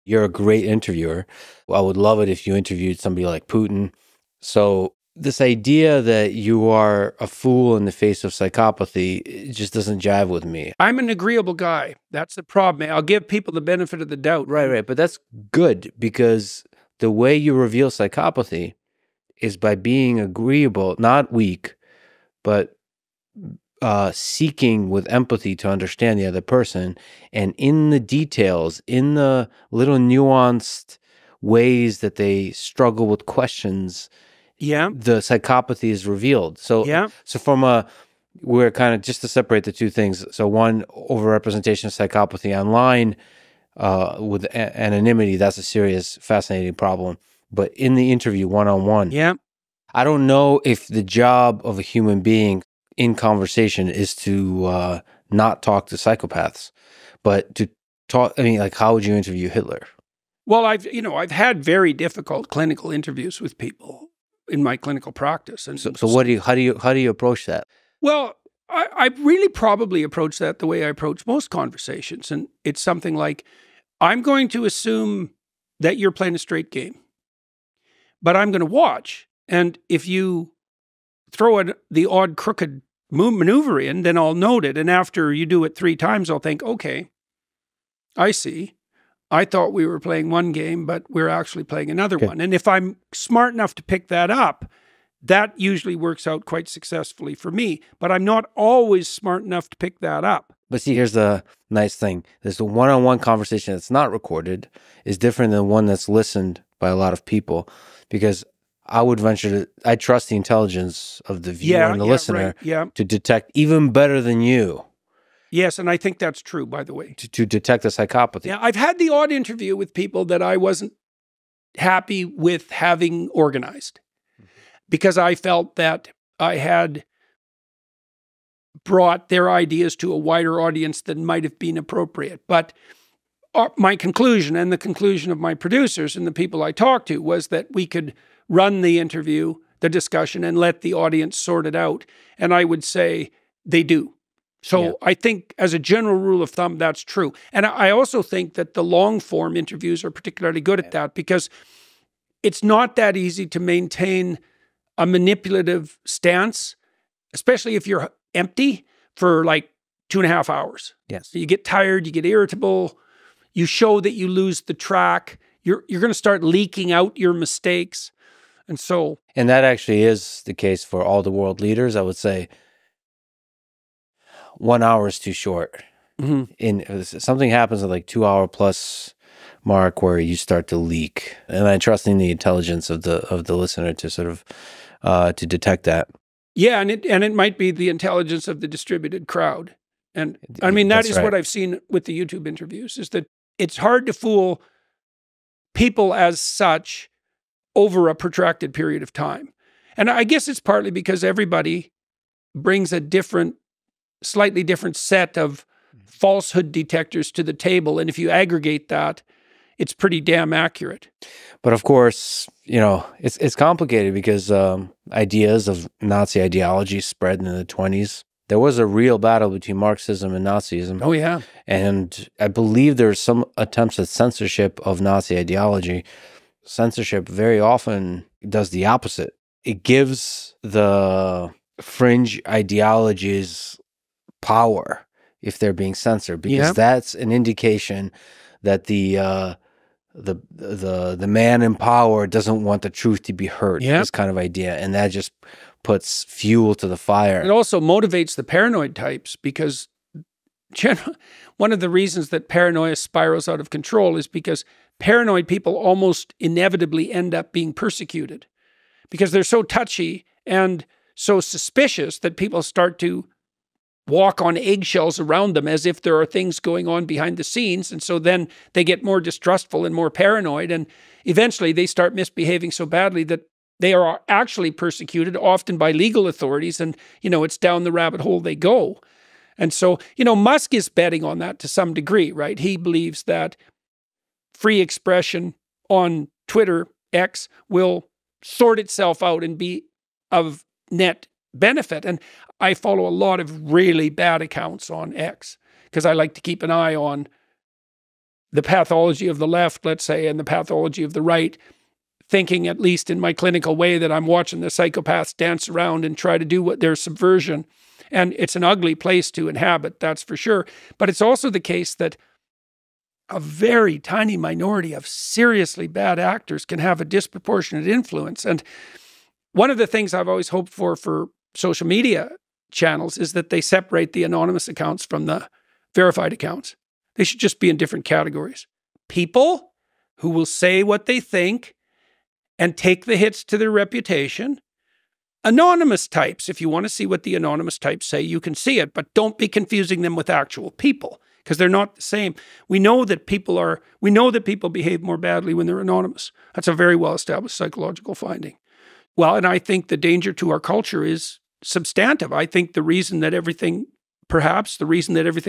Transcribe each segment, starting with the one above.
You're a great interviewer. I would love it if you interviewed somebody like Putin. So this idea that you are a fool in the face of psychopathy, it just doesn't jive with me. I'm an agreeable guy. That's the problem. I'll give people the benefit of the doubt. Right. But that's good, because the way you reveal psychopathy is by being agreeable, not weak, but seeking with empathy to understand the other person. And in the details, in the little nuanced ways that they struggle with questions, the psychopathy is revealed. So, we're kind of, just to separate the two things. So one, overrepresentation of psychopathy online with anonymity, that's a serious, fascinating problem. But in the interview, one-on-one, I don't know if the job of a human being in conversation is to not talk to psychopaths, but to talk. I mean, like, how would you interview Hitler? Well, I've had very difficult clinical interviews with people in my clinical practice, and so how do you approach that? Well, I really probably approach that the way I approach most conversations, and it's something like, I'm going to assume that you're playing a straight game, but I'm going to watch, and if you throw the odd crooked maneuver in, then I'll note it. And after you do it 3 times, I'll think, okay, I see. I thought we were playing one game, but we're actually playing another one. And if I'm smart enough to pick that up, that usually works out quite successfully for me. But I'm not always smart enough to pick that up. But see, here's the nice thing. There's a one-on-one conversation that's not recorded is different than one that's listened by a lot of people, because I would venture I trust the intelligence of the viewer and the listener to detect even better than you. Yes, and I think that's true, by the way. To detect the psychopathy. Yeah, I've had the odd interview with people that I wasn't happy with having organized, because I felt that I had brought their ideas to a wider audience than might have been appropriate. But my conclusion, and the conclusion of my producers and the people I talked to, was that we could run the interview, the discussion, and let the audience sort it out. And I would say they do. So I think, as a general rule of thumb, that's true. And I also think that the long form interviews are particularly good at that, because it's not that easy to maintain a manipulative stance, especially if you're empty for like 2.5 hours. Yes. You get tired, you get irritable, you show that you lose the track, you're going to start leaking out your mistakes. And that actually is the case for all the world leaders. I would say 1 hour is too short. Something happens at like 2 hour plus mark where you start to leak, and I'm trusting the intelligence of the listener to sort of to detect that. Yeah, and it might be the intelligence of the distributed crowd. And I mean, that is what I've seen with the YouTube interviews, is that it's hard to fool people as such over a protracted period of time. And I guess it's partly because everybody brings a slightly different set of falsehood detectors to the table. And if you aggregate that, it's pretty damn accurate. But of course, it's complicated, because ideas of Nazi ideology spread in the 1920s. There was a real battle between Marxism and Nazism. Oh, yeah. And I believe there's some attempts at censorship of Nazi ideology. Censorship very often does the opposite. It gives the fringe ideologies power if they're being censored, because that's an indication that the man in power doesn't want the truth to be heard. This kind of idea, and that just puts fuel to the fire. It also motivates the paranoid types, because one of the reasons that paranoia spirals out of control is because paranoid people almost inevitably end up being persecuted, because they're so touchy and so suspicious that people start to walk on eggshells around them as if there are things going on behind the scenes. And so then they get more distrustful and more paranoid. And eventually they start misbehaving so badly that they are actually persecuted, often by legal authorities. And, it's down the rabbit hole they go. And so, Musk is betting on that to some degree, right? He believes that free expression on Twitter, X, will sort itself out and be of net benefit. And I follow a lot of really bad accounts on X, because I like to keep an eye on the pathology of the left, let's say, and the pathology of the right, thinking, at least in my clinical way, that I'm watching the psychopaths dance around and try to do what their subversion. And it's an ugly place to inhabit, that's for sure. But it's also the case that a very tiny minority of seriously bad actors can have a disproportionate influence. And one of the things I've always hoped for social media channels is that they separate the anonymous accounts from the verified accounts. They should just be in different categories. People who will say what they think and take the hits to their reputation. Anonymous types, if you want to see what the anonymous types say, you can see it, but don't be confusing them with actual people, because they're not the same. We know that people behave more badly when they're anonymous. That's a very well-established psychological finding. Well, and I think the danger to our culture is substantive. I think the reason that everything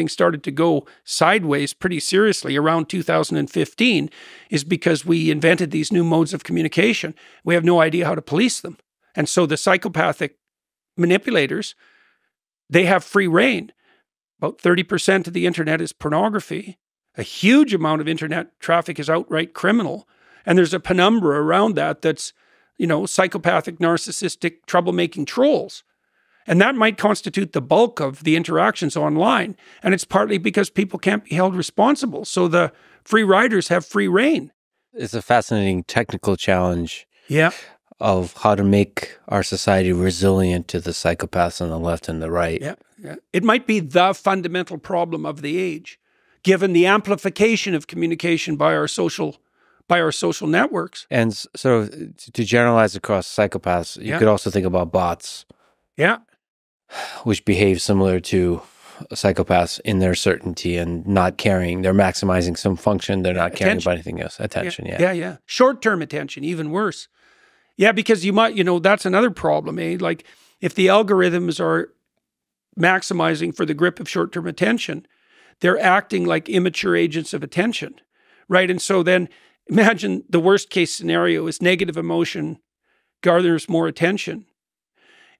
started to go sideways pretty seriously around 2015 is because we invented these new modes of communication. We have no idea how to police them. And so the psychopathic manipulators, they have free rein. About 30% of the internet is pornography. A huge amount of internet traffic is outright criminal. And there's a penumbra around that that's, psychopathic, narcissistic, troublemaking trolls. And that might constitute the bulk of the interactions online. And it's partly because people can't be held responsible. So the free riders have free rein. It's a fascinating technical challenge. Yeah. Of how to make our society resilient to the psychopaths on the left and the right. Yeah. It might be the fundamental problem of the age, given the amplification of communication by our social networks. And sort of to generalize across psychopaths, you could also think about bots. Yeah. Which behave similar to psychopaths in their certainty and not caring. They're maximizing some function. They're not caring about anything else. Attention, Yeah. Short-term attention, even worse. Yeah, because you might, that's another problem, eh? Like, if the algorithms are maximizing for the grip of short-term attention, they're acting like immature agents of attention, right? And so then imagine the worst-case scenario is negative emotion garners more attention,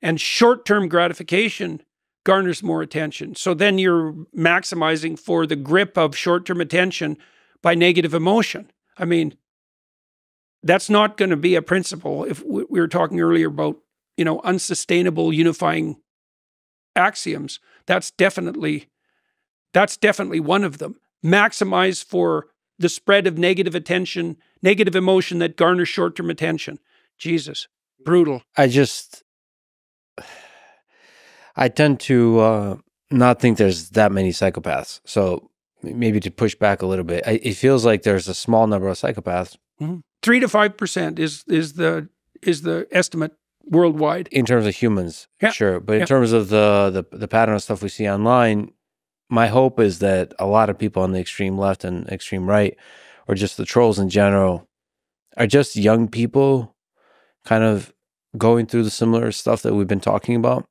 and short-term gratification garners more attention. So then you're maximizing for the grip of short-term attention by negative emotion. I mean, that's not going to be a principle. If we were talking earlier about, unsustainable unifying axioms, that's definitely one of them. Maximize for the spread of negative emotion that garners short-term attention. Jesus, brutal. I tend to not think there's that many psychopaths. So maybe to push back a little bit, it feels like there's a small number of psychopaths. Mm-hmm. 3 to 5% is the estimate worldwide in terms of humans. Yeah. Sure, but in terms of the pattern of stuff we see online, my hope is that a lot of people on the extreme left and extreme right, or just the trolls in general, are just young people, kind of going through the similar stuff that we've been talking about,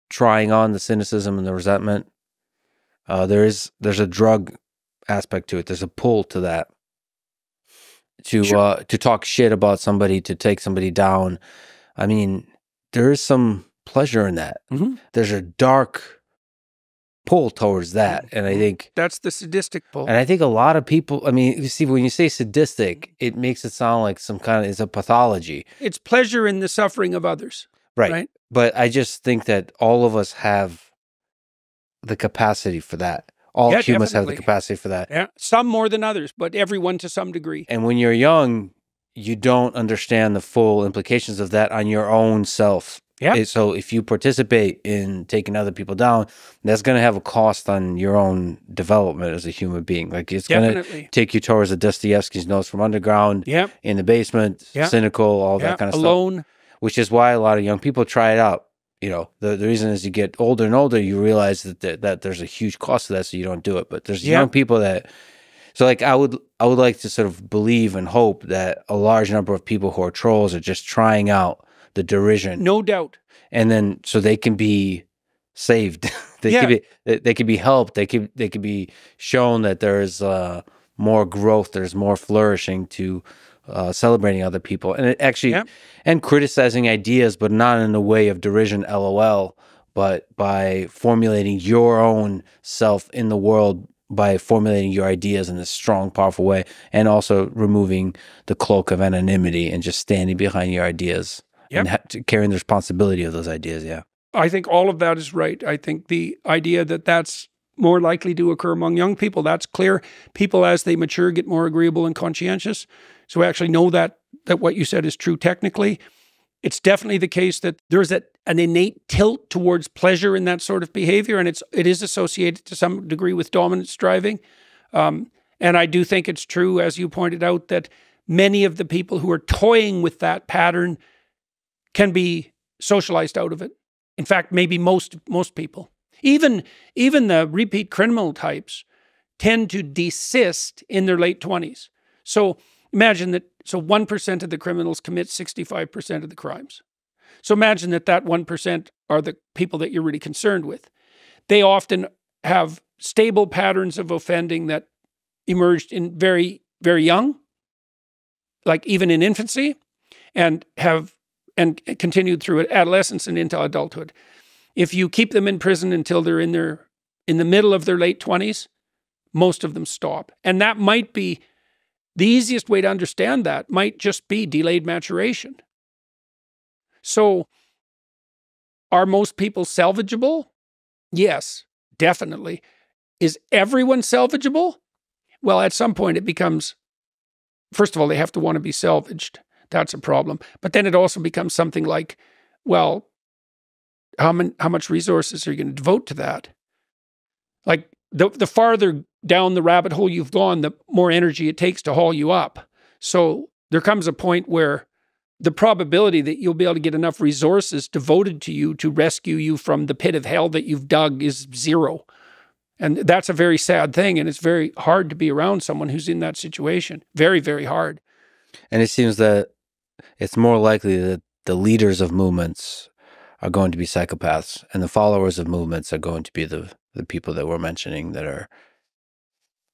trying on the cynicism and the resentment. There's a drug aspect to it. There's a pull to that. To talk shit about somebody, to take somebody down. I mean, there is some pleasure in that. Mm-hmm. There's a dark pull towards that. And I think that's the sadistic pull. And I think a lot of people, I mean, you see, when you say sadistic, it makes it sound like it's a pathology. It's pleasure in the suffering of others. Right. But I just think that all of us have the capacity for that. All humans have the capacity for that. Yeah, some more than others, but everyone to some degree. And when you're young, you don't understand the full implications of that on your own self. Yeah. So if you participate in taking other people down, that's going to have a cost on your own development as a human being. Like, it's going to take you towards the Dostoevsky's Notes from Underground, in the basement, cynical, all that kind of alone. Stuff. Which is why a lot of young people try it out. The reason is you get older and older, you realize that there's a huge cost to that, so you don't do it. But there's young people that, so like I would like to sort of believe and hope that a large number of people who are trolls are just trying out the derision, no doubt, and then so they can be saved, they can be helped, they could be shown that there's more growth, there's more flourishing to. Celebrating other people and it actually and criticizing ideas, but not in a way of derision, LOL, but by formulating your own self in the world by formulating your ideas in a strong, powerful way, and also removing the cloak of anonymity and just standing behind your ideas and carrying the responsibility of those ideas. Yeah. I think all of that is right. I think the idea that that's more likely to occur among young people, that's clear. People, as they mature, get more agreeable and conscientious. So we actually know that what you said is true technically. It's definitely the case that there's an innate tilt towards pleasure in that sort of behavior, and it is associated to some degree with dominance driving. And I do think it's true, as you pointed out, that many of the people who are toying with that pattern can be socialized out of it. In fact, maybe most people. Even the repeat criminal types tend to desist in their late 20s. So imagine that, so 1% of the criminals commit 65% of the crimes. So imagine that 1% are the people that you're really concerned with. They often have stable patterns of offending that emerged in very, very young, like even in infancy, and continued through adolescence and into adulthood. If you keep them in prison until they're in the middle of their late 20s, most of them stop. And that might be the easiest way to understand that might just be delayed maturation. So are most people salvageable? Yes, definitely. Is everyone salvageable? Well, at some point it becomes, first of all, they have to want to be salvaged. That's a problem. But then it also becomes something like, well, how much resources are you going to devote to that? Like the farther down the rabbit hole you've gone, the more energy it takes to haul you up. So there comes a point where the probability that you'll be able to get enough resources devoted to you to rescue you from the pit of hell that you've dug is zero. And that's a very sad thing. And it's very hard to be around someone who's in that situation. Very, very hard. And it seems that it's more likely that the leaders of movements are going to be psychopaths, and the followers of movements are going to be the people that we're mentioning that are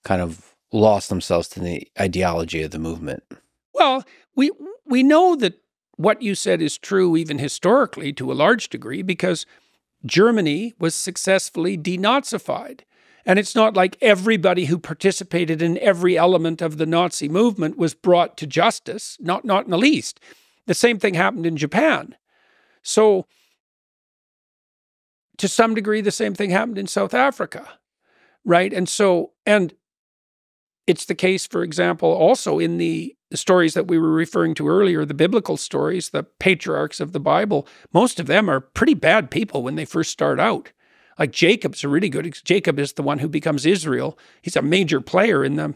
kind of lost themselves to the ideology of the movement. Well, we know that what you said is true even historically to a large degree because Germany was successfully denazified. And it's not like everybody who participated in every element of the Nazi movement was brought to justice, not in the least. The same thing happened in Japan. So to some degree, the same thing happened in South Africa, right? And it's the case, for example, also in the stories that we were referring to earlier, the biblical stories, the patriarchs of the Bible. Most of them are pretty bad people when they first start out. Like Jacob's a really good, Jacob is the one who becomes Israel. He's a major player in the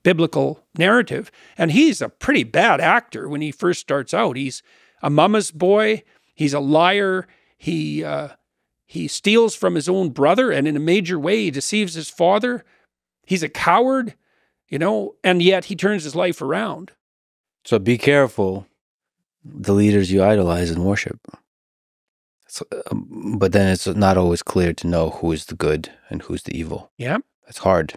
biblical narrative. And he's a pretty bad actor when he first starts out. He's a mama's boy. He's a liar. He steals from his own brother, and in a major way, he deceives his father. He's a coward, and yet he turns his life around. So be careful, the leaders you idolize and worship. But then it's not always clear to know who is the good and who's the evil. Yeah. It's hard.